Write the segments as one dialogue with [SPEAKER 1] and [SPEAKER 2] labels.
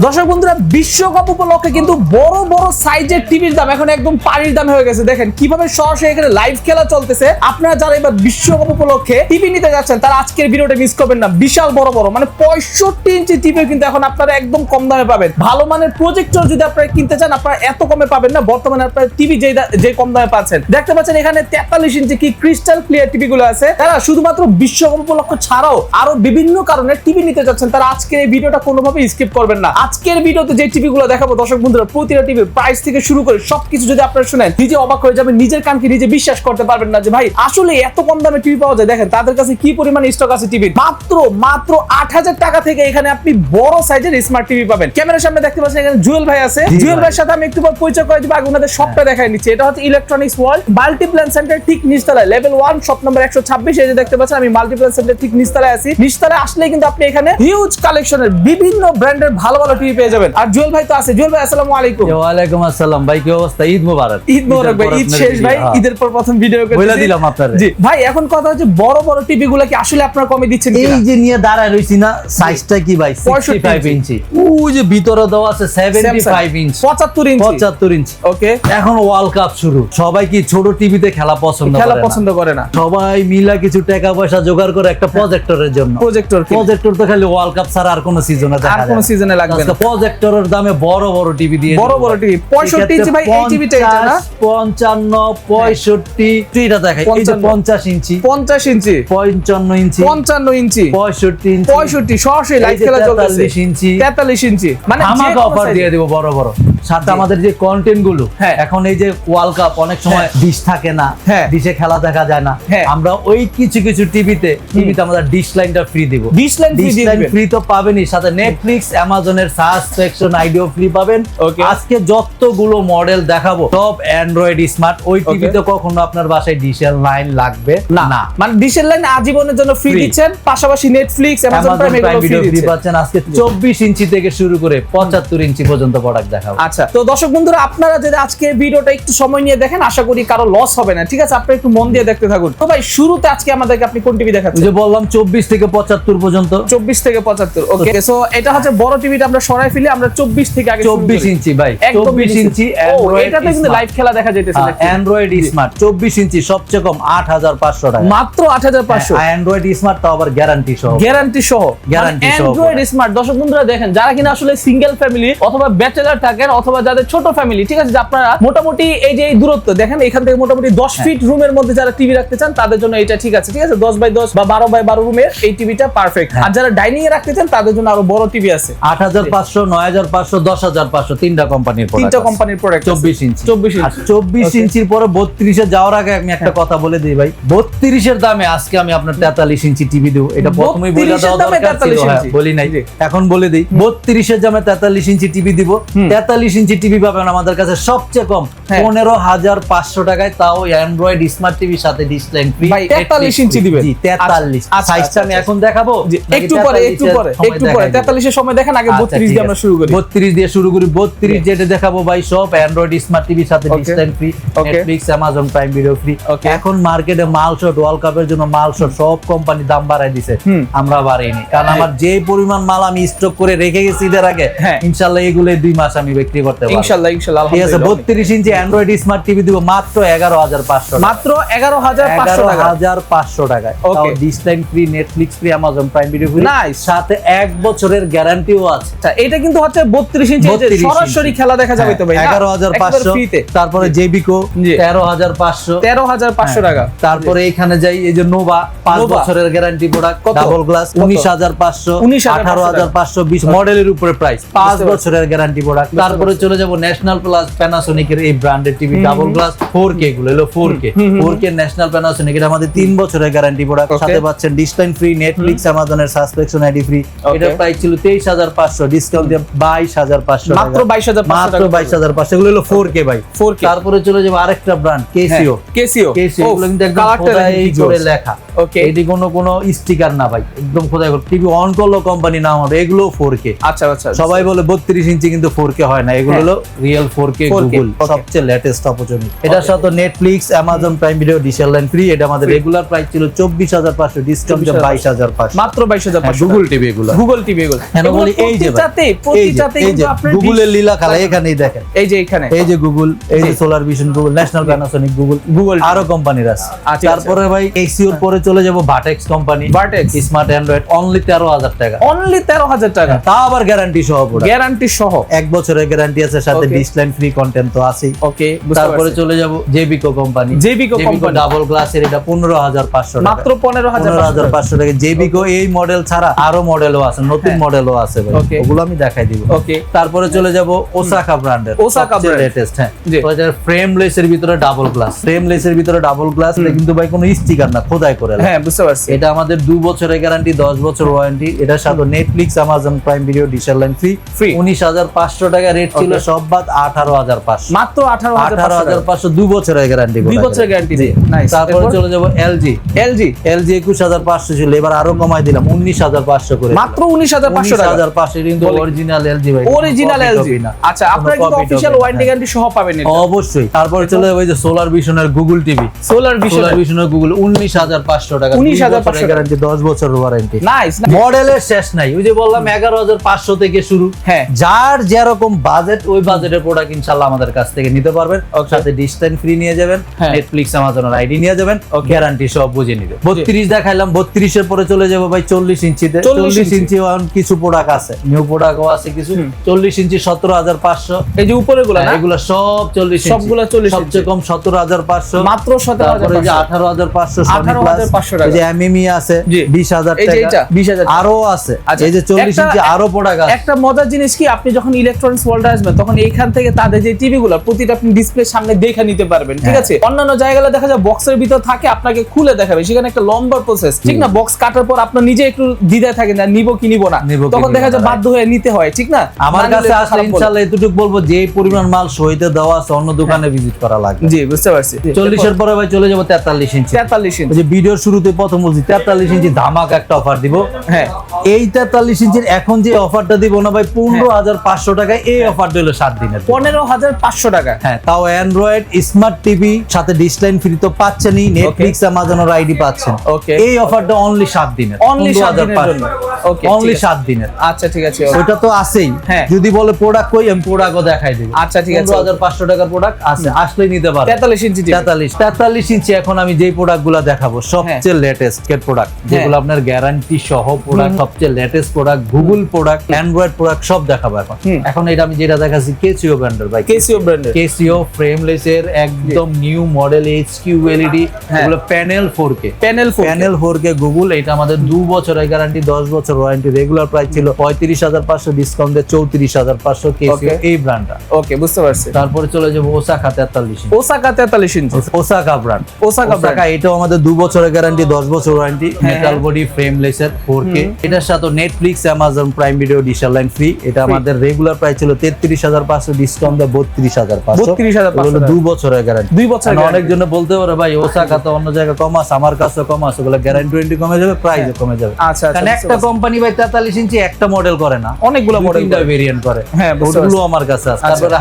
[SPEAKER 1] দর্শক বন্ধুরা, বিশ্বকাপ উপলক্ষে কিন্তু বড় বড় সাইজের টিভির দাম এখন একদম পানির দামে হয়ে গেছে। দেখেন কিভাবে সরাসরি এখানে লাইভ খেলা চলতেছে। আপনারা যারা এবার বিশ্বকাপ উপলক্ষে টিভি নিতে যাচ্ছেন তারা আজকের ভিডিওটা মিস করবেন না। বিশাল বড় বড় মানে 65 ইঞ্চি টিভি কিন্তু এখন আপনারা একদম কম দামে পাবেন। ভালো মানের প্রজেক্টর যদি আপনারা কিনতে চান আপনারা এত কমে পাবেন না। বর্তমানে আপনারা টিভি যে কম দামে পাচ্ছেন, দেখতে পাচ্ছেন এখানে 43 ইঞ্চি কি ক্রিস্টাল ক্লিয়ার টিভি গুলো আছে। তারা শুধুমাত্র বিশ্বকাপ উপলক্ষ ছাড়াও আরো বিভিন্ন কারণে টিভি নিতে যাচ্ছেন, তারা আজকের এই ভিডিওটা কোনোভাবে স্কিপ করবেন না। আজকের ভিডিওতে যে টিভি গুলো দেখাবো দর্শক বন্ধুরা, প্রতিটা টিভির প্রাইস থেকে শুরু করে সবকিছু যদি আপনারা শুনেন নিজে অবাক হয়ে যাবেন, নিজের কানকে নিজে বিশ্বাস করতে পারবেন না যে ভাই আসলে এত কম দামে টিভি পাওয়া যায়। দেখেন তাদের কাছে কি পরিমাণ স্টক আছে টিভি। মাত্র 8000 টাকা থেকে এখানে আপনি বড় সাইজের স্মার্ট টিভি পাবেন। ক্যামেরার সামনে দেখতে পাচ্ছেন এখানে জুয়েল ভাই আছে। জুয়েল ভাইয়ের সাথে আমি একটু পর পরিচয় করে দিব, আগে ওনাদের শপটা দেখাই নিচ্ছি। এটা হচ্ছে ইলেকট্রনিক্স ওয়ার্ল্ড মাল্টিপ্ল্যান সেন্টার ঠিক নিচতলায়, লেভেল 1 শপ নাম্বার 126। এই যে দেখতে পাচ্ছেন আমি মাল্টিপ্ল্যান সেন্টার ঠিক নিচতলায় আছি। নিচতলায় আসলে কিন্তু আপনি এখানে হিউজ কালেকশনের বিভিন্ন ব্র্যান্ডের ভালো ভালো টিভি পেয়ে যাবেন। আর জুয়েল ভাই তো আছে। জুয়েল ভাই আসসালামু আলাইকুম।
[SPEAKER 2] ওয়া আলাইকুম আসসালাম ভাই, কি অবস্থা? ঈদ মোবারক।
[SPEAKER 1] ঈদ মোবারক ভাই। ঈদ শেষ ভাই, ঈদের পর প্রথম ভিডিও করতেছি।
[SPEAKER 2] বলে দিলাম আপনারে।
[SPEAKER 1] জি ভাই, এখন কথা হচ্ছে বড় বড় টিভি গুলো কি আসলে আপনারা কমে দিচ্ছেন কিনা?
[SPEAKER 2] এই যে নিয়ে দাঁড়ায় রইছি না, সাইজটা কি ভাই? 65 ইঞ্চি। ওই যে ভিতরে দেওয়া আছে 75 ইঞ্চি,
[SPEAKER 1] 75 ইঞ্চি,
[SPEAKER 2] 75 ইঞ্চি।
[SPEAKER 1] ওকে।
[SPEAKER 2] এখন ওয়ার্ল্ড কাপ শুরু, সবাই কি ছোট টিভিতে খেলা পছন্দ করে না? সবাই মিলা কিছু টাকা পয়সা জোগাড় করে একটা প্রজেক্টরের জন্য। প্রজেক্টর তো খালি ওয়ার্ল্ড কাপ ছাড়া আর কোন সিজনে দেখা যায় না, আর কোন সিজনে লাগবে না। প্রজেক্টরের দামে বড় বড় টিভি দিয়ে,
[SPEAKER 1] বড় বড় টিভি 65 ইঞ্চি ভাই। এই টিভিটা এটা না
[SPEAKER 2] 55 65 এটা দেখাই। এই যে 50 ইঞ্চি,
[SPEAKER 1] 50 ইঞ্চি,
[SPEAKER 2] 55 ইঞ্চি,
[SPEAKER 1] 55 ইঞ্চি,
[SPEAKER 2] 65 ইঞ্চি,
[SPEAKER 1] 65 সরাসরি লাইভ খেলা চলতেছে।
[SPEAKER 2] 43 ইঞ্চি,
[SPEAKER 1] 43 ইঞ্চি মানে
[SPEAKER 2] আমাকে অফার দিয়ে দেব বড় বড়। সাথে আমাদের যে কন্টেন্ট গুলো, এখন এই যে ওয়ার্ল্ড কাপ অনেক সময় ডিশ থাকে না, ডিশে খেলা দেখা যায় না, আমরা ওই কিছু কিছু টিভিতে আমাদের ডিশ লাইনটা ফ্রি দেব।
[SPEAKER 1] ডিশ লাইন
[SPEAKER 2] ফ্রি তো পাবেনই, সাথে নেটফ্লিক্স অ্যামাজনের সাবস্ক্রিপশন আইডিও ফ্রি পাবেন। আজকে যতগুলো মডেল দেখাবো সব অ্যান্ড্রয়েড স্মার্ট। ওই টিভিতে কখনো আপনার বাসায় ডিশের লাইন লাগবে না,
[SPEAKER 1] মানে ডিশের লাইন আজীবনের জন্য ফ্রি দিচ্ছেন, পাশাপাশি নেটফ্লিক্স অ্যামাজন প্রাইম এগুলো ফ্রি
[SPEAKER 2] পাচ্ছেন। আজকে 24 ইঞ্চি থেকে শুরু করে 75 ইঞ্চি পর্যন্ত প্রোডাক্ট দেখাবো।
[SPEAKER 1] আচ্ছা, তো দর্শক বন্ধুরা আপনারা যদি আজকে ভিডিওটা একটু সময় নিয়ে দেখেন আশা করি কারো লস হবে না, ঠিক আছে? আপনারা একটু মন দিয়ে দেখতে থাকুন। তো ভাই শুরুতে আজকে আমাদেরকে আপনি কোন টিভি দেখাচ্ছেন?
[SPEAKER 2] যে বললাম 24 থেকে 75 পর্যন্ত।
[SPEAKER 1] 24 থেকে 75, ওকে। সো এটা হচ্ছে বড় টিভিটা আমরা সরাই ফেলি, আমরা 24 থেকে আগে
[SPEAKER 2] 24 ইঞ্চি ভাই, 24 ইঞ্চি
[SPEAKER 1] অ্যান্ড্রয়েড। এটাতে কিন্তু লাইভ খেলা দেখা যাইতেছে।
[SPEAKER 2] অ্যান্ড্রয়েড স্মার্ট 24 ইঞ্চি সবচেয়ে কম 8500 টাকা,
[SPEAKER 1] মাত্র 8500।
[SPEAKER 2] অ্যান্ড্রয়েড স্মার্ট তো আবার গ্যারান্টি সহ।
[SPEAKER 1] অ্যান্ড্রয়েড স্মার্ট দর্শক বন্ধুরা দেখেন, যারা কিনা আসলে সিঙ্গেল ফ্যামিলি অথবা ব্যাচেলর থাকেন অথবা যাদের ছোট ফ্যামিলি, ঠিক আছে, যে আপনারা মোটামুটি এই যে দূরত্ব দেখেন এখান থেকে মোটামুটি 10 ফিট রুমের মধ্যে যারা টিভি রাখতে চান তাদের জন্য এটা ঠিক আছে, ঠিক আছে? 10x10 বা 12x12 রুমের এই টিভিটা পারফেক্ট। আর যারা ডাইনিং এ রাখতে চান তাদের জন্য আরো বড় টিভি আছে।
[SPEAKER 2] 8500, 9500, 10500, তিনটা কোম্পানির প্রোডাক্ট। 24 ইঞ্চি, 24 ইঞ্চির পরে 32 এ যাওয়ার আগে আমি একটা কথা বলে দিই ভাই, 32 এর দামে আজকে আমি আপনার 43 ইঞ্চি টিভি দেব। এটা প্রথমেই বলে দেওয়া দরকার ছিল, বলি নাই, এখন বলে দেই। 32 এর দামে 43 ইঞ্চি টিভি দিব। 43 ইঞ্চি টিভি পাবেন আমাদের কাছে সবচেয়ে কম 15500 টাকায়, তাও অ্যান্ড্রয়েড স্মার্ট টিভির সাথে ডিশ লাইন ফ্রি।
[SPEAKER 1] ভাই 43 ইঞ্চি দিবেন।
[SPEAKER 2] জি 43। সাইজটা আমি এখন দেখাবো,
[SPEAKER 1] একটু পরে 43 এর সময় দেখেন, আগে 32 দিয়ে আমরা শুরু করি।
[SPEAKER 2] 32 দিয়ে শুরু করি। 32 যেটা দেখাবো ভাই সব অ্যান্ড্রয়েড স্মার্ট টিভির সাথে dish line free, Netflix Amazon Prime video free. এখন মার্কেটে মাল শর্ট, ওয়ার্ল্ড কাপের জন্য মাল শর্ট, সব কোম্পানি দাম বাড়ায় দিছে, আমরা বাড়াইনি। কারণ আমার যে পরিমাণ মাল আমি স্টক করে রেখে গেছি ঈদের আগে, ইনশাআল্লাহ এগুলো 2 মাস আমি বিক্রি করতে পারবো
[SPEAKER 1] ইনশাআল্লাহ।
[SPEAKER 2] ঠিক আছে? 32 ইঞ্চি অ্যান্ড্রয়েড স্মার্ট টিভি দিব মাত্র 11500,
[SPEAKER 1] মাত্র 11500
[SPEAKER 2] টাকায়। তাও dish line free, Netflix free, Amazon Prime video free, সাথে 1 বছরের গ্যারান্টিও আছে।
[SPEAKER 1] এটা কিন্তু হচ্ছে 32 ইঞ্চি, সরাসরি খেলা দেখা যাবে তো ভাই।
[SPEAKER 2] 11500। তারপরে জেবিকো 13500
[SPEAKER 1] টাকা।
[SPEAKER 2] তারপরে এখানে যাই, এই যে নোভা 5 বছরের গ্যারান্টি প্রোডাক্ট, ডাবল গ্লাস 19500, 18500, 20 মডেলের উপরে প্রাইস, 5 বছরের গ্যারান্টি প্রোডাক্ট। তারপরে চলে যাব ন্যাশনাল প্লাস, প্যানাসোনিকের এই ব্র্যান্ডের টিভি ডাবল গ্লাস 4K গুলো হলো 4K ন্যাশনাল প্যানাসোনিক, এটা আমাদের 3 বছরের গ্যারান্টি প্রোডাক্ট। সাথে পাচ্ছেন ডিশ লাইন ফ্রি, নেটফ্লিক্স, অ্যামাজনের সাবস্ক্রিপশন আইডি ফ্রি। এটা প্রাইস ছিল 23500, ডিসকাউন্ট দিয়ে 22500,
[SPEAKER 1] মাত্র
[SPEAKER 2] 22500। এগুলো হলো 4K ভাই, 4K। তারপরে চলে যাব আরেকটা ব্র্যান্ড ক্যাসিও। এগুলো কিন্তু একদম খোদাই করে লেখা, এটি কোনো স্টিকার না ভাই, একদম খোদাই করে। টিভি অন করলো কোম্পানি নাম হবে, এগুলো 4K।
[SPEAKER 1] আচ্ছা।
[SPEAKER 2] সবাই বলে 32 ইঞ্চি, কিন্তু 4K হয় না, এগুলো হলো রিয়েল 4K গুগল সবচেয়ে লেটেস্ট অপরচুনিটি। এটার সাথে Netflix, Amazon Prime video, dish line free. এটা আমাদের রেগুলার প্রাইস ছিল 24500, ডিসকাউন্ট 22500,
[SPEAKER 1] মাত্র 22500।
[SPEAKER 2] গুগল টিভি এগুলো,
[SPEAKER 1] গুগল টিভি এগুলো।
[SPEAKER 2] কেন বলি এই যে ভাই
[SPEAKER 1] প্রতিটাতেই কিন্তু আপনার
[SPEAKER 2] গুগলের লীলা খেলা এখানেই দেখেন,
[SPEAKER 1] এই যে এখানে
[SPEAKER 2] এই যে গুগল, এই যে solar vision Google, national Panasonic Google, আরো কোম্পানির আছে।
[SPEAKER 1] আচ্ছা,
[SPEAKER 2] তারপরে ভাই এক্সিওর পরে চলে যাব vertex company,
[SPEAKER 1] vertex
[SPEAKER 2] smart Android only 13,000 টাকা,
[SPEAKER 1] অনলি 13,000 টাকা,
[SPEAKER 2] তা আবার গ্যারান্টি সহ পুরো,
[SPEAKER 1] গ্যারান্টি সহ
[SPEAKER 2] 1 বছরের গ্যারান্টি আছে, সাথে ডিসলাইন ফ্রি কন্টেন্ট তো আছেই।
[SPEAKER 1] ওকে,
[SPEAKER 2] তারপরে চলে যাব জেবিকো কোম্পানি,
[SPEAKER 1] জেবিকো কোম্পানি
[SPEAKER 2] ডাবল গ্লাসের, এটা 15,500 টাকা,
[SPEAKER 1] মাত্র 15,500
[SPEAKER 2] টাকা। জেবিকো এই মডেল ছাড়া আরো মডেলও আছে, নতুন মডেলও আছে ভাই,
[SPEAKER 1] Okay.
[SPEAKER 2] ওগুলো আমি দেখাই দিব।
[SPEAKER 1] ওকে,
[SPEAKER 2] তারপরে চলে যাব ওসাকা ব্র্যান্ডের,
[SPEAKER 1] ওসাকা ব্র্যান্ড
[SPEAKER 2] লেটেস্ট, হ্যাঁ,
[SPEAKER 1] জি।
[SPEAKER 2] ওটা ফ্রেমলেস এর ভিতরে ডাবল গ্লাস, ফ্রেমলেস এর ভিতরে ডাবল গ্লাস, এটা কিন্তু ভাই কোনো স্টিকার না, খোদাই করে লেখা।
[SPEAKER 1] হ্যাঁ, বুঝতে পারছি।
[SPEAKER 2] এটা আমাদের 2 বছরের গ্যারান্টি, 10 বছর ওয়ারেন্টি, এটার সাথে Netflix, Amazon Prime Video, digital line free.
[SPEAKER 1] Free।
[SPEAKER 2] 19,500 টাকা রেট ছিল, সব বাদ 18,500,
[SPEAKER 1] মাত্র 18,500
[SPEAKER 2] 18,500, 2 বছরের গ্যারান্টি,
[SPEAKER 1] 2 বছরের গ্যারান্টি দিয়ে। নাইস।
[SPEAKER 2] তারপরে চলে যাব এলজি,
[SPEAKER 1] এলজি
[SPEAKER 2] 21,500 ছিল, এবার আরো কমাই দিলাম 19,500 করে,
[SPEAKER 1] মাত্র 19,500 টাকা,
[SPEAKER 2] 19,500 কিন্তু অরিজিনাল এলজি ভাই,
[SPEAKER 1] অরিজিনাল এলজি। আচ্ছা, আপনারা কিন্তু অফিশিয়াল ওয়ারেন্টি গ্যারান্টি সহ পাবেন এটা।
[SPEAKER 2] অবশ্যই। তারপরে চলে যাবে যে সোলার ভিশনের গুগল টিভি,
[SPEAKER 1] সোলার
[SPEAKER 2] ভিশনের গুগল 19,500 টাকা,
[SPEAKER 1] 19,500
[SPEAKER 2] গ্যারান্টি, 10 বছর ওয়ারেন্টি।
[SPEAKER 1] নাইস।
[SPEAKER 2] মডেলের শেষ নাই, ওই যে বললাম 11,500 থেকে শুরু,
[SPEAKER 1] হ্যাঁ,
[SPEAKER 2] যার যেরকম বাজেট ওই বাজেটের প্রোডাক্ট ইনশাআল্লাহ আমাদের কাছ থেকে নিতে পারবেন, সাথে ডিসলাইন ফ্রি নিয়ে যাবেন,
[SPEAKER 1] হ্যাঁ।
[SPEAKER 2] নেটফ্লিক্স, অ্যামাজনের আইডি নিয়ে যাবেন, গ্যারান্টি সব বুঝে নিবে। 32 দেখাইলাম, 32 এর পরে চলে যাবো ভাই 40 ইঞ্চিতে। 40 ইঞ্চি কিছু প্রোডাক্ট আছে, নিউ প্রোডাক্টও আছে কিছু। 40 ইঞ্চি 17,500,
[SPEAKER 1] এই যে উপরে গুলো না,
[SPEAKER 2] এগুলো সব 40 ইঞ্চি,
[SPEAKER 1] সবগুলো 40 ইঞ্চি,
[SPEAKER 2] সবচেয়ে কম 17,500,
[SPEAKER 1] মাত্র
[SPEAKER 2] তারপরে যে
[SPEAKER 1] 17,500,
[SPEAKER 2] 18,500,
[SPEAKER 1] 18,500 টাকা।
[SPEAKER 2] এই যে এমএমই আছে
[SPEAKER 1] জি।
[SPEAKER 2] 20,000
[SPEAKER 1] এই যে
[SPEAKER 2] টাকা,
[SPEAKER 1] এটা 20,000 টাকা।
[SPEAKER 2] আরো আছে,
[SPEAKER 1] আচ্ছা,
[SPEAKER 2] এই যে 40
[SPEAKER 1] একটা-
[SPEAKER 2] ইঞ্চি আরো প্রোডাক্ট আছে।
[SPEAKER 1] একটা মজার জিনিস কি, আপনি যখন ইলেকট্রনিক্স ওয়ার্ল্ডে আসবেন তখন এইখান থেকে তাদের যে টিভি গুলো প্রতিটা আপনি ডিসপ্লে সামনে দেখে নিতে পারবেন, ঠিক আছে? অন্যান্য জায়গায় দেখা যায় বক্সের ভিতর থাকে, আপনাকে খুলে দেখাবে, সেখানে একটা লম্বা প্রসেস, ঠিক না? বক্স কাটার পর আপনার নিজে একটু দ্বিধায় থাকেন না, নিব কি নিব না,
[SPEAKER 2] নিবো কি
[SPEAKER 1] তখন
[SPEAKER 2] নিবো
[SPEAKER 1] দেখা যায়
[SPEAKER 2] না,
[SPEAKER 1] বাধ্য হয়ে নিতে হয়, ঠিক না?
[SPEAKER 2] আমার
[SPEAKER 1] না নিলে
[SPEAKER 2] কাছে আসলে
[SPEAKER 1] খারাপ বলে।
[SPEAKER 2] ইনশাআল্লাহ এতটুকু বলবো যে এই পরিমাণ মাল সহিতে দেওয়া আছে, অন্য দোকানে ভিজিট করা লাগবে।
[SPEAKER 1] জি, বুঝতে পারছি।
[SPEAKER 2] 40 এর পরে ভাই চলে যাব 43 ইঞ্চি।
[SPEAKER 1] 43
[SPEAKER 2] ওই
[SPEAKER 1] ইঞ্চি,
[SPEAKER 2] যে ভিডিওর শুরুতে প্রথম বলছি 43 ইঞ্চি ধামাকা একটা অফার দিব।
[SPEAKER 1] হ্যাঁ,
[SPEAKER 2] এই 43 ইঞ্চির এখন যে অফারটা দিব না ভাই 15,500 টাকায়, এই অফারটা হলো 7 দিনের।
[SPEAKER 1] 15,500 টাকা।
[SPEAKER 2] হ্যাঁ, তাও অ্যান্ড্রয়েড স্মার্ট টিভি সাথে ডিসলাইন ফ্রি তো পাচ্ছেনই, নেটফ্লিক্স, অ্যামাজনের আইডি পাচ্ছেন।
[SPEAKER 1] ওকে,
[SPEAKER 2] এই অফারটা অনলি 7 দিনের,
[SPEAKER 1] অনলি 7 দিনের জন্য। ওকে,
[SPEAKER 2] অনলি 7 দিনের।
[SPEAKER 1] আচ্ছা, ঠিক আছে।
[SPEAKER 2] ওটা তো আছেই,
[SPEAKER 1] হ্যাঁ।
[SPEAKER 2] যদি বলে প্রোডাক্ট কই, আমি প্রোডাক্টও দেখাই দেব।
[SPEAKER 1] আচ্ছা, ঠিক আছে।
[SPEAKER 2] 15,500 টাকার প্রোডাক্ট আছে, আসলেই নিতে পারবেন।
[SPEAKER 1] 43 ইঞ্চি টিভি।
[SPEAKER 2] 43 ইঞ্চি এখন আমি যেই প্রোডাক্টগুলো দেখাবো সবচেয়ে লেটেস্ট এর প্রোডাক্ট, যেগুলো আপনার গ্যারান্টি সহ প্রোডাক্ট, সবচেয়ে latest product, Google product, Android product সব দেখাবো এখন। এখন এটা আমি যেটা দেখাচ্ছি কেসিও ব্র্যান্ডের ভাই,
[SPEAKER 1] কেসিও ব্র্যান্ডের,
[SPEAKER 2] কেসিও ফ্রেমলেস এর একদম নিউ মডেল এইচকিউ এলইডি, এগুলো panel 4K,
[SPEAKER 1] panel 4K,
[SPEAKER 2] panel 4K Google. এটা আমাদের 2 বছরের গ্যারান্টি, 10 বছর ওয়ারেন্টি। রেগুলার প্রাইস ছিল 35,500, ডিসকাউন্ট দিয়ে 34,500 কেসিও এই ব্র্যান্ডটা।
[SPEAKER 1] ওকে, বুঝতে পারছি।
[SPEAKER 2] তারপরে চলে যাবো Osaka 43 inch,
[SPEAKER 1] Osaka 43 inch,
[SPEAKER 2] Osaka brand,
[SPEAKER 1] Osaka brand.
[SPEAKER 2] Osaka এটাও আমাদের 2 বছরের গ্যারান্টি, 10 বছর ওয়ারেন্টি, মেটাল বডি ফ্রেমলেস এর 4K। এটার সাথে Netflix, Amazon Prime Video, digital line free. এটা আমাদের রেগুলার প্রাইস ছিল 33,500, ডিসকাউন্ট দিয়ে 32,500,
[SPEAKER 1] 32,500
[SPEAKER 2] 2 বছরের গ্যারান্টি।
[SPEAKER 1] 2 বছর।
[SPEAKER 2] অনেক জন বলতে পারে ভাই ওসাকা তো অন্য জায়গায় কম আছে, আমার কাছে কম আছে, ওগুলো গ্যারান্টি ওয়ারেন্টি কমে যাবে, প্রাইসও কমে যাবে।
[SPEAKER 1] আচ্ছা,
[SPEAKER 2] কারণ একটা কোম্পানি ভাই 43 ইঞ্চি একটা মডেল করে না,
[SPEAKER 1] অনেকগুলো মডেল,
[SPEAKER 2] ভেরিয়েন্ট করে।
[SPEAKER 1] হ্যাঁ, বুঝতে
[SPEAKER 2] ওগুলো
[SPEAKER 1] পারছি।
[SPEAKER 2] আমার কাছে আছে। তারপরে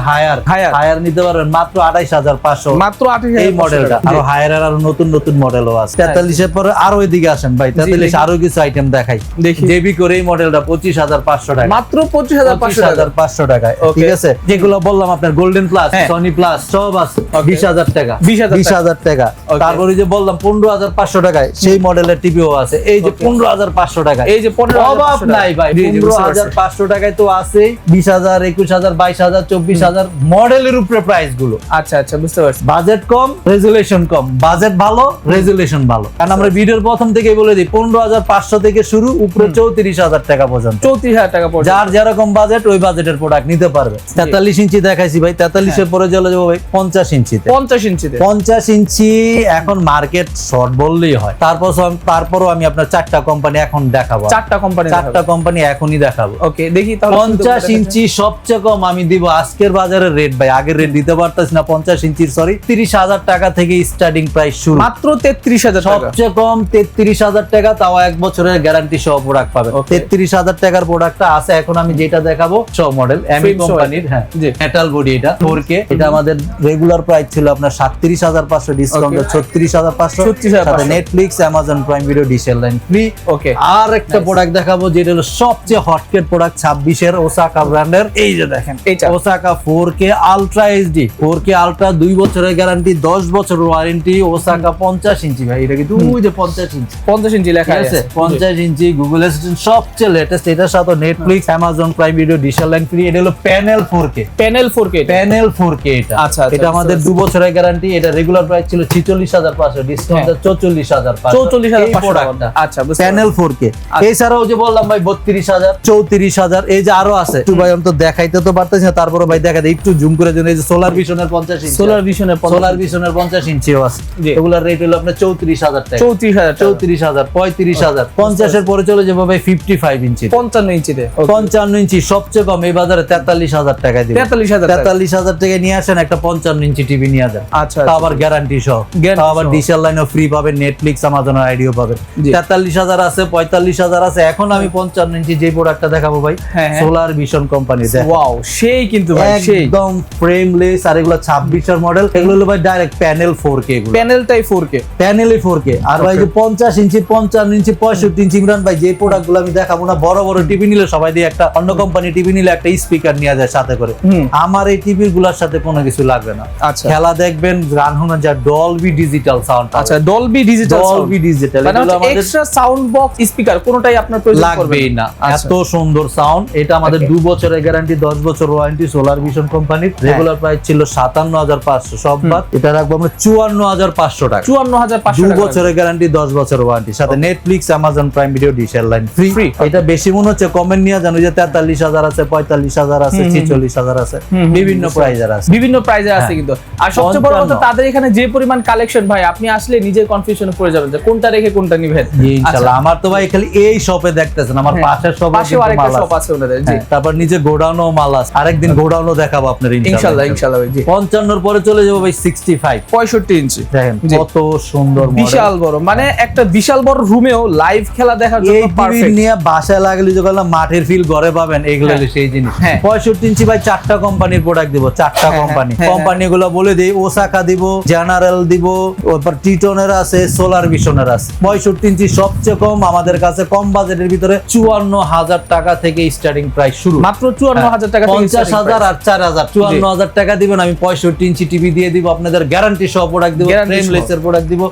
[SPEAKER 2] হায়ার নিতে পারবেন মাত্র 28,500,
[SPEAKER 1] মাত্র 28,500
[SPEAKER 2] এই মডেলটা। আরো হায়ারের আরো নতুন নতুন মডেলও আছে। 43 এর পরে আরো এদিকে আসেন ভাই, 43 আরো কিছু আইটেম দেখাই।
[SPEAKER 1] দেখি।
[SPEAKER 2] জেবি করে এই মডেলটা 25,500 টাকা,
[SPEAKER 1] মাত্র 25,500 টাকা।
[SPEAKER 2] 25,500 টাকায়,
[SPEAKER 1] Okay.
[SPEAKER 2] ঠিক আছে? যেগুলো বললাম আপনার গোল্ডেন প্লাস,
[SPEAKER 1] হ্যাঁ।
[SPEAKER 2] সনি প্লাস সব আছে,
[SPEAKER 1] Okay.
[SPEAKER 2] 20,000 টাকা,
[SPEAKER 1] 20,000
[SPEAKER 2] টাকা।
[SPEAKER 1] Okay.
[SPEAKER 2] তারপরে যে বললাম 15,500 টাকায় সেই মডেলের টিভিও আছে, এই যে 15,500 টাকায়,
[SPEAKER 1] এই যে 15,500
[SPEAKER 2] অভাব নাই ভাই।
[SPEAKER 1] জি, জি, বুঝতে পারছি।
[SPEAKER 2] 15,500 টাকায় তো আছে 20,000, 21,000, 22,000, 24,000 মডেলের উপরে প্রাইস গুলো।
[SPEAKER 1] আচ্ছা, আচ্ছা, বুঝতে পারছি।
[SPEAKER 2] বাজেট কম, রেজুলেশন কম, বাজেট ভালো, রেজুলেশন ভালো। কারণ আমরা ভিডিওর প্রথম থেকেই বলে দিই 15,500 থেকে শুরু, উপরে 34,000 টাকা পর্যন্ত।
[SPEAKER 1] 34,000 টাকা পড়বে।
[SPEAKER 2] যার যেরকম বাজেট ওই বাজেটের প্রোডাক্ট নিতে পারবে। 43 ইঞ্চি দেখাইছি ভাই, 43 এর পরে চলে যাবো ভাই 50 ইঞ্চিতে।
[SPEAKER 1] 50 ইঞ্চিতে।
[SPEAKER 2] 50 ইঞ্চি এখন মার্কেট শর্ট বললেই হয়। তারপরও আমি আপনার 4টা কোম্পানি এখন দেখাবো,
[SPEAKER 1] 4টা কোম্পানি।
[SPEAKER 2] 4টা কোম্পানি এখনই দেখাবো।
[SPEAKER 1] ওকে, দেখি তাহলে।
[SPEAKER 2] 50 ইঞ্চি সবচেয়ে কম আমি দিব আজকের বাজারের রেট ভাই, আগের রেট দিতে পারতাছি না। 50 ইঞ্চির 30,000 টাকা থেকে স্টার্টিং প্রাইস শুরু,
[SPEAKER 1] মাত্র 33,000 টাকা।
[SPEAKER 2] সবচেয়ে কম 33,000 টাকা, তাও 1 বছরের গ্যারান্টি সহ প্রোডাক্ট পাবেন।
[SPEAKER 1] Okay.
[SPEAKER 2] 33,000 টাকার প্রোডাক্টটা আছে এখন আমি যেটা দেখাবো সব মডেল এমই কোম্পানির। হ্যাঁ,
[SPEAKER 1] জি।
[SPEAKER 2] মেটাল বডি, এটা 4K। এটা আমাদের রেগুলার প্রাইস ছিল আপনার 37,500, ডিসকাউন্ট 36,500,
[SPEAKER 1] 36,500
[SPEAKER 2] সাথে Netflix, Amazon Prime Video, digital line free.
[SPEAKER 1] Okay.
[SPEAKER 2] আর একটা প্রোডাক্ট দেখাবো যেটা হলো সবচেয়ে হটকেট প্রোডাক্ট 26 এর ওসাকা ব্র্যান্ডের, এই যে দেখেন
[SPEAKER 1] এইটা।
[SPEAKER 2] Osaka 4K ultra HD, 4K ultra 2 বছরের গ্যারান্টি, 10 বছর ওয়ারেন্টি, ওসাকা 50 ইঞ্চি ভাই, এটা কিন্তু ওই যে 50 ইঞ্চি,
[SPEAKER 1] 50 ইঞ্চি লেখা আছে
[SPEAKER 2] 50 ইঞ্চি গুগল অ্যাসিস্ট্যান্ট সবচেয়ে লেটেস্ট। এটার সাথে Netflix, Amazon Prime Video, digital line free. এটা হলো panel 4K,
[SPEAKER 1] panel 4K,
[SPEAKER 2] panel 4K এটা।
[SPEAKER 1] আচ্ছা,
[SPEAKER 2] এটা আমাদের 2 বছরের গ্যারান্টি। এটা রেগুলার প্রাইস ছিল 46500, ডিসকাউন্ট 44500,
[SPEAKER 1] 44500 আচ্ছা,
[SPEAKER 2] প্যানেল 4K। এছাড়াও যে বললাম ভাই 32000, 34000, এই যে আরো আছে। একটু ভাই আমি তো দেখাইতে তো পারতেছি না, তারপরে ভাই দেখা দেয় একটু জুম করে জন্য। এই যে সোলার ভিশনের 50 ইঞ্চি,
[SPEAKER 1] সোলার ভিশনের
[SPEAKER 2] 50 ইঞ্চিও আছে।
[SPEAKER 1] জি।
[SPEAKER 2] এগুলার রেট হলো আপনার 34000 টাকা,
[SPEAKER 1] 34000,
[SPEAKER 2] 34000, 35000, 50 এর পরে চলে যাবে ভাই 55 ইঞ্চি,
[SPEAKER 1] 55 ইঞ্চিতে
[SPEAKER 2] 55 ইঞ্চি সবচেয়ে কম এই বাজারে 43000 টাকা দিবে। 43000 টাকা নিয়ে আসেন, একটা 55 ইঞ্চি টিভি নিয়ে যান।
[SPEAKER 1] আচ্ছা,
[SPEAKER 2] তা আবার গ্যারান্টি সহ, তা আবার ডিজিটাল লাইনও ফ্রি পাবেন, নেটফ্লিক্স, অ্যামাজনের আইডিও পাবেন। 43000 আছে, 45000 আছে। এখন আমি 55 ইঞ্চি যে প্রোডাক্টটা দেখাবো ভাই, সোলার ভিশন কোম্পানি।
[SPEAKER 1] ওয়াও, সেই কিন্তু ভাই, সেই
[SPEAKER 2] একদম ফ্রেমলেস। আর এগুলো 26 এর মডেল, এগুলো হলো ভাই ডাইরেক্ট প্যানেল 4K, এগুলো
[SPEAKER 1] প্যানেলটাই 4K,
[SPEAKER 2] প্যানেলে 4K। আর ভাই যে 50 ইঞ্চি, 55 ইঞ্চি, 65 ইঞ্চি, ইমরান ভাই যে প্রোডাক্টগুলো আমি দেখাবো না, বড় বড় টিভি নিলে সবাই দিয়ে একটা অন্য কোম্পানি টিভি নিলে একটা স্পিকার নিয়ে যায় সাথে করে। আমার এই টিভির গুলার সাথে কোনো কিছু লাগবে না।
[SPEAKER 1] আচ্ছা,
[SPEAKER 2] খেলা দেখবেন, গান শোনা যায়, ডলবি ডিজিটাল সাউন্ড।
[SPEAKER 1] আচ্ছা, ডলবি ডিজিটাল,
[SPEAKER 2] ডলবি ডিজিটাল,
[SPEAKER 1] এগুলো আমাদের এক্সট্রা সাউন্ড বক্স, স্পিকার কোনোটাই আপনার প্রয়োজন
[SPEAKER 2] লাগবেই না। এত সুন্দর সাউন্ড। এটা আমাদের 2 বছরের গ্যারান্টি, 10 বছর ওয়ারেন্টি, সোলার ভিশন কোম্পানির। রেগুলার প্রাইস ছিল 57500, সব বাদ এটা রাখবো আমরা 54500 টাকা,
[SPEAKER 1] 54500
[SPEAKER 2] 2 বছরের গ্যারান্টি, 10 বছর ওয়ারেন্টি, সাথে Netflix, Amazon Prime Video, digital line free. এটা বেশি মনে হচ্ছে, কমেন্ট নিয়ে জানো যে 43000 আছে, 45000 আছে, 46000 আছে, বিভিন্ন প্রাইজের আছে,
[SPEAKER 1] বিভিন্ন প্রাইজে আছে কিন্তু। আর সবচেয়ে বড় কথা, তাদের এখানে যে পরিমাণ কালেকশন ভাই, আপনি আসলে নিজে কনফিউশনে পড়ে যাবেন যে কোনটা রেখে কোনটা নিবেন।
[SPEAKER 2] ইনশাআল্লাহ। আমার তো ভাই খালি এই শপে দেখতেছেন, আমার পাশের শপে
[SPEAKER 1] আরেকটা শপ আছে ওনাদের। জি,
[SPEAKER 2] তারপর নিচে গোডাউনও মাল আছে, আরেকদিন গোডাউনও দেখাবো আপনার
[SPEAKER 1] ইনশাআল্লাহ, ইনশাআল্লাহ ভাই। জি,
[SPEAKER 2] 55 এর পরে চলে যাবো ভাই
[SPEAKER 1] 65 ইঞ্চি।
[SPEAKER 2] দেখেন কত সুন্দর মডেল,
[SPEAKER 1] বিশাল বড়, মানে একটা বিশাল বড় রুমেও লাইভ খেলা দেখার জন্য পারফেক্ট।
[SPEAKER 2] নিয়ে বাসায় লাগলে যে বললাম মাঠের ফিল ঘরে পাবেন, এগুলো সেই জিনিস। 65 ইঞ্চি ভাই 4টা কোম্পানির প্রোডাক্ট দিব, 4টা কোম্পানি। কোম্পানিগুলো বলে দেই, ওসাকা দিব, জেনারেল দিব, তারপর টিটনের আছে, সোলার ভিশনের আছে। 65 ইঞ্চি সবচেয়ে কম আমাদের কাছে, কম বাজেটের ভিতরে 54000 টাকা থেকে স্টার্টিং প্রাইস শুরু,
[SPEAKER 1] মাত্র 54000 টাকা থেকে
[SPEAKER 2] 50000 আর 4000, 54000 টাকা দিবেন। আমি 65 ইঞ্চি টিভি দিয়ে দিব আপনাদের, গ্যারান্টি সহ প্রোডাক্ট দিব, ফ্রেমলেস এর প্রোডাক্ট দিব,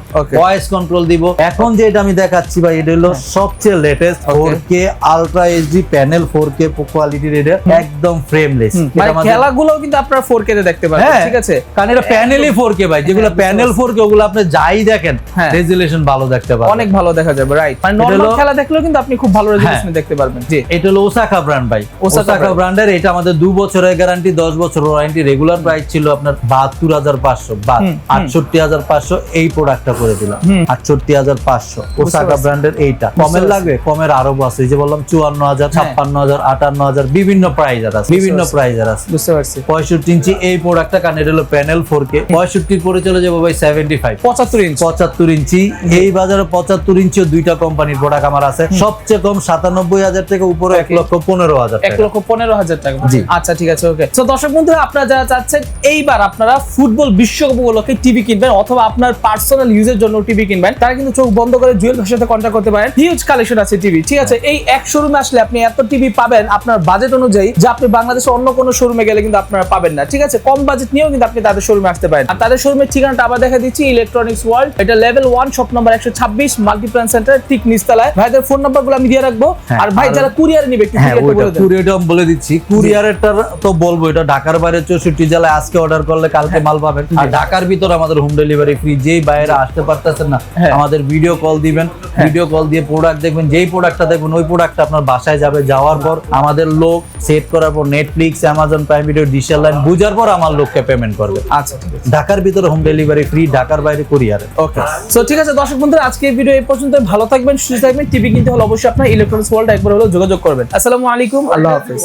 [SPEAKER 2] ভয়েস কন্ট্রোল দিব। এখন যে এটা আমি দেখাচ্ছি ভাই, এটা হলো সবচেয়ে latest 4K ultra HD panel, 4K কোয়ালিটির, এটা একদম ফ্রেমলেস।
[SPEAKER 1] মানে খেলাগুলো কিন্তু আপনারা 4K তে দেখতে পারবেন, ঠিক আছে?
[SPEAKER 2] কারণ এটা প্যানেলই 4K ভাই, যেগুলো প্যানেল 4K ওগুলো আপনি যাই দেখেন রেজুলেশন ভালো দেখতে পারবেন,
[SPEAKER 1] অনেক ভালো দেখা যাবে, রাইট? মানে নরমাল খেলা দেখলেও কিন্তু আপনি খুব ভালো রেজুলেশনে দেখতে পারবেন। জি,
[SPEAKER 2] এটা হলো ওসাকা ব্র্যান্ড ভাই, ওসাকা ব্র্যান্ডের। এটা আমাদের 2 বছরের গ্যারান্টি, 10 বছর ওয়ারেন্টি। রেগুলার প্রাইস ছিল আপনার 72500, 68500, এই প্রোডাক্টটা করে দিলাম 68500। ওসাকা ব্র্যান্ডের এইটা কমের লাগবে, কমের আরো আছে, এই যে বললাম 54000, 56000, 58000, বিভিন্ন প্রাইজার আছে, বিভিন্ন প্রাইজার আছে।
[SPEAKER 1] বুঝতে পারছি।
[SPEAKER 2] 65 ইঞ্চি এই প্রোডাক্টটা, কারণ এটা হলো প্যানেল 4K। 65 পরে চলে যাবো ভাই 75, 75 ইঞ্চি। এই বাজারে 75 ইঞ্চিও 2টা কোম্পানির প্রোডাক্ট আমার আছে। সবচেয়ে কম 97000 থেকে উপরে 1,15,000 টাকা,
[SPEAKER 1] 1,15,000 টাকা। আচ্ছা, ঠিক আছে, ওকে। সো দর্শক বন্ধুরা, আপনারা যারা চাচ্ছেন এইবার আপনারা ফুটবল বিশ্বকাপ উপলক্ষে টিভি কিনবেন অথবা আপনার পার্সোনাল ইউজের জন্য টিভি কিনবেন, তারা কিন্তু চোখ বন্ধ করে জুয়েল ভাইয়ের সাথে কন্টাক্ট করতে পারেন। হিউজ কালেকশন আছে টিভি, ঠিক আছে? এই এক শোরুমে আসলে আপনি এত টিভি পাবেন আপনার বাজেট অনুযায়ী, যা আপনি বাংলাদেশের অন্য কোনো শোরুমে গেলে কিন্তু আপনারা পাবেন না, ঠিক আছে? কম বাজেট নিয়েও কিন্তু আপনি তাদের শোরুমে আসতে পারেন। আর তাদের শোরুমের ঠিকানাটা আবার দেখা দিচ্ছি, ইলেকট্রনিক্স ওয়ার্ল্ড, এটা level 1, shop number 126, Multiplan centre, ঠিক নিচতলায়। ভাইদের ফোন নাম্বারগুলো আমি দিয়ে রাখবো। আর ভাই যারা কুরিয়ারে নিবে,
[SPEAKER 2] কুরিয়ারটা আমি বলে দিচ্ছি। কুরিয়ারেরটা তো বলবো, এটা ঢাকার বাইরে 64 জেলায় আজকে অর্ডার করলে কালকে মাল পাবেন। আর ঢাকার ভিতর আমাদের হোম ডেলিভারি ফ্রি। যেই বাইরে আসতে পারতেছেন না, আমাদের ভিডিও কল দিবেন, ভিডিও কল দিয়ে প্রোডাক্ট দেখবেন, যেই প্রোডাক্টটা দেখবেন ওই প্রোডাক্টটা আপনার বাসায় যাবে। যাওয়ার পর আমাদের লোক সেট করার পর Netflix, Amazon Prime Video, digital line বুঝার পর আমার লোককে পেমেন্ট করবে।
[SPEAKER 1] আচ্ছা, ঠিক আছে।
[SPEAKER 2] ঢাকার ভিতরে হোম ডেলিভারি ফ্রি, ঢাকার বাইরে কুরিয়ারে।
[SPEAKER 1] ওকে, সো ঠিক আছে দর্শক বন্ধুরা, আজকে এই ভিডিও এই পর্যন্ত। ভালো থাকবেন, সুস্থ থাকবেন। টিভি কিনতে হলে অবশ্যই আপনার ইলেকট্রনিক্স ওয়ার্ল্ড একবার হলো যোগাযোগ করবেন। আসসালামু আলাইকুম, আল্লাহ হাফেজ।